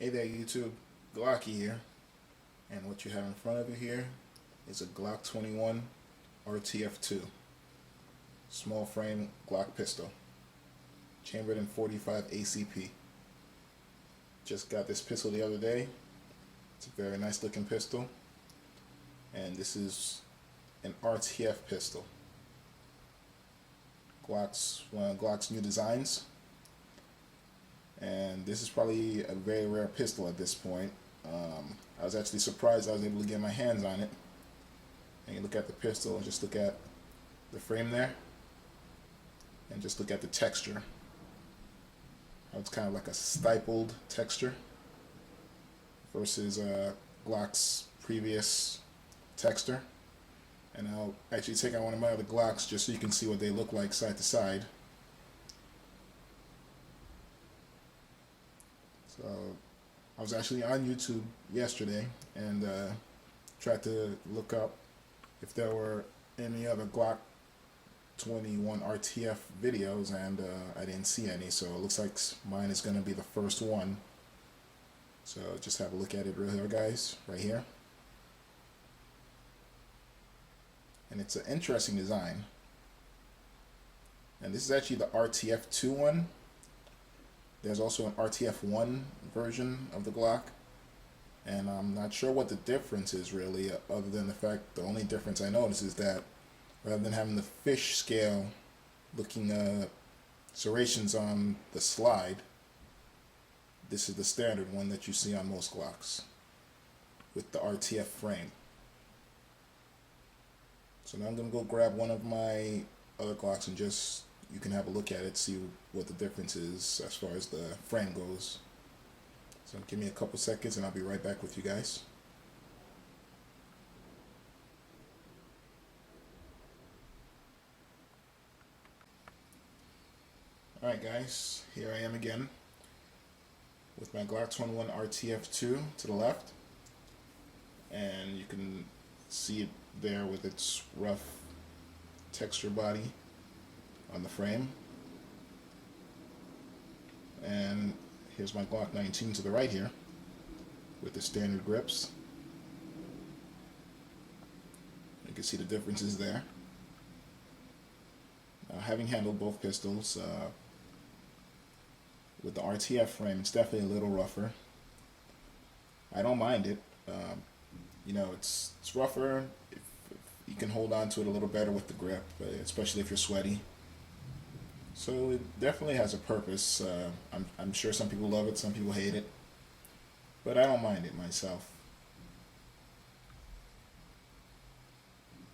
Hey there YouTube, Glocky here, and what you have in front of you here is a Glock 21 RTF2 small frame Glock pistol, chambered in 45 ACP. Just got this pistol the other day. It's a very nice looking pistol, and this is an RTF pistol. Glock's one of Glock's new designs, and this is probably a very rare pistol at this point. I was actually surprised I was able to get my hands on it. And you look at the pistol and just look at the frame there, and just look at the texture. It's kind of like a stippled texture versus Glock's previous texture. And I'll actually take out one of my other Glocks just so you can see what they look like side to side. So I was actually on YouTube yesterday and tried to look up if there were any other Glock 21 RTF videos, and I didn't see any, so it looks like mine is going to be the first one. So just have a look at it real here, guys, right here. And it's an interesting design. And this is actually the RTF2 one. There's also an RTF1 version of the Glock, and I'm not sure what the difference is really, other than the fact the only difference I notice is that rather than having the fish scale looking serrations on the slide, this is the standard one that you see on most Glocks with the RTF frame. So now I'm going to go grab one of my other Glocks and just, you can have a look at it, see what the difference is as far as the frame goes. So give me a couple seconds and I'll be right back with you guys. Alright guys, here I am again with my Glock 21 RTF2 to the left, and you can see it there with its rough texture body on the frame. And here's my Glock 19 to the right here with the standard grips. You can see the differences there. Now, having handled both pistols, with the RTF frame, it's definitely a little rougher. I don't mind it. You know, it's rougher. If you can hold on to it a little better with the grip, especially if you're sweaty. So it definitely has a purpose. I'm sure some people love it, some people hate it, but I don't mind it myself.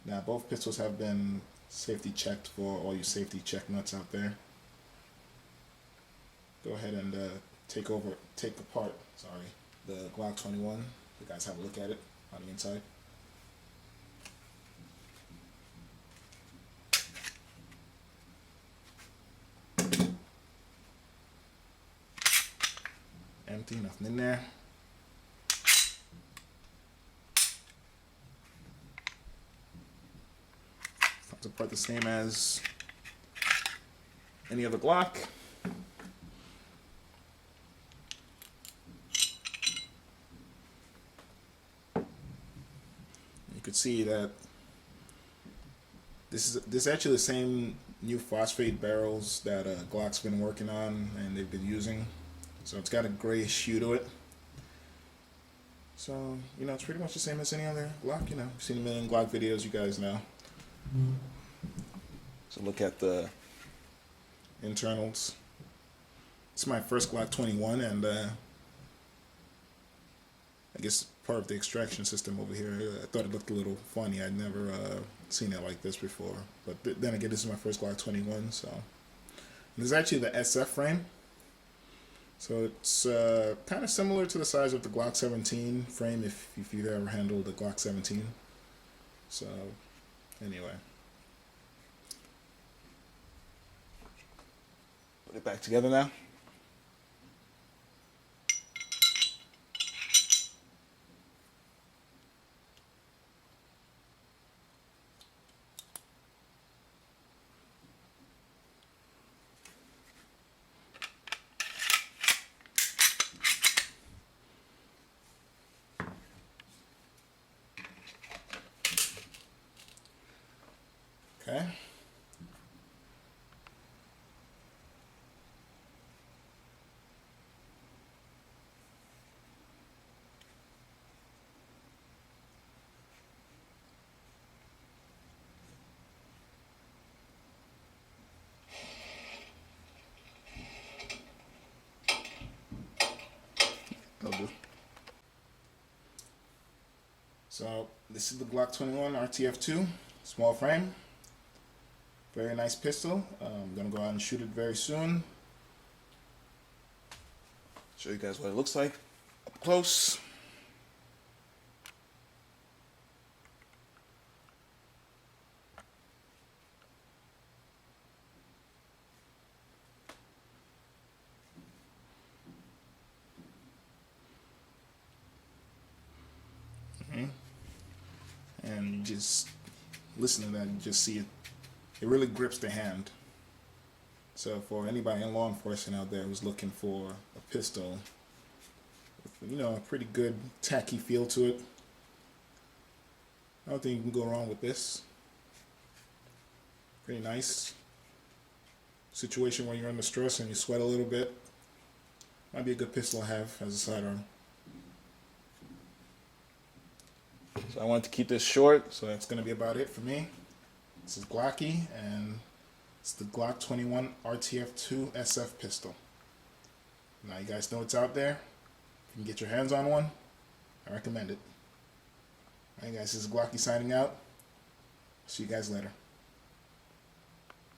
Now, both pistols have been safety checked for all you safety check nuts out there. Go ahead and take apart the Glock 21. You guys have a look at it on the inside. Empty, nothing in there. Comes apart the same as any other Glock. You could see that this is actually the same new phosphate barrels that Glock's been working on and they've been using. So it's got a grayish hue to it. So, you know, it's pretty much the same as any other Glock, you know. You've seen a million Glock videos, you guys know. So look at the internals. It's my first Glock 21, and I guess part of the extraction system over here, I thought it looked a little funny. I'd never seen it like this before. But then again, this is my first Glock 21, so. And this is actually the SF frame. So it's kind of similar to the size of the Glock 17 frame, if you've ever handled the Glock 17. So, anyway. Put it back together now. Okay. That'll do. So this is the Glock 21 RTF2, small frame. Very nice pistol. I'm gonna go out and shoot it very soon. Show you guys what it looks like up close. And you just listen to that and just see it. It really grips the hand. So for anybody in law enforcement out there who's looking for a pistol with, you know, a pretty good tacky feel to it, I don't think you can go wrong with this. Pretty nice. Situation where you're under stress and you sweat a little bit. Might be a good pistol to have as a sidearm. So I wanted to keep this short, so that's going to be about it for me. This is Glocky, and it's the Glock 21 RTF2 SF pistol. Now you guys know it's out there. If you can get your hands on one, I recommend it. Alright guys, this is Glocky signing out. See you guys later.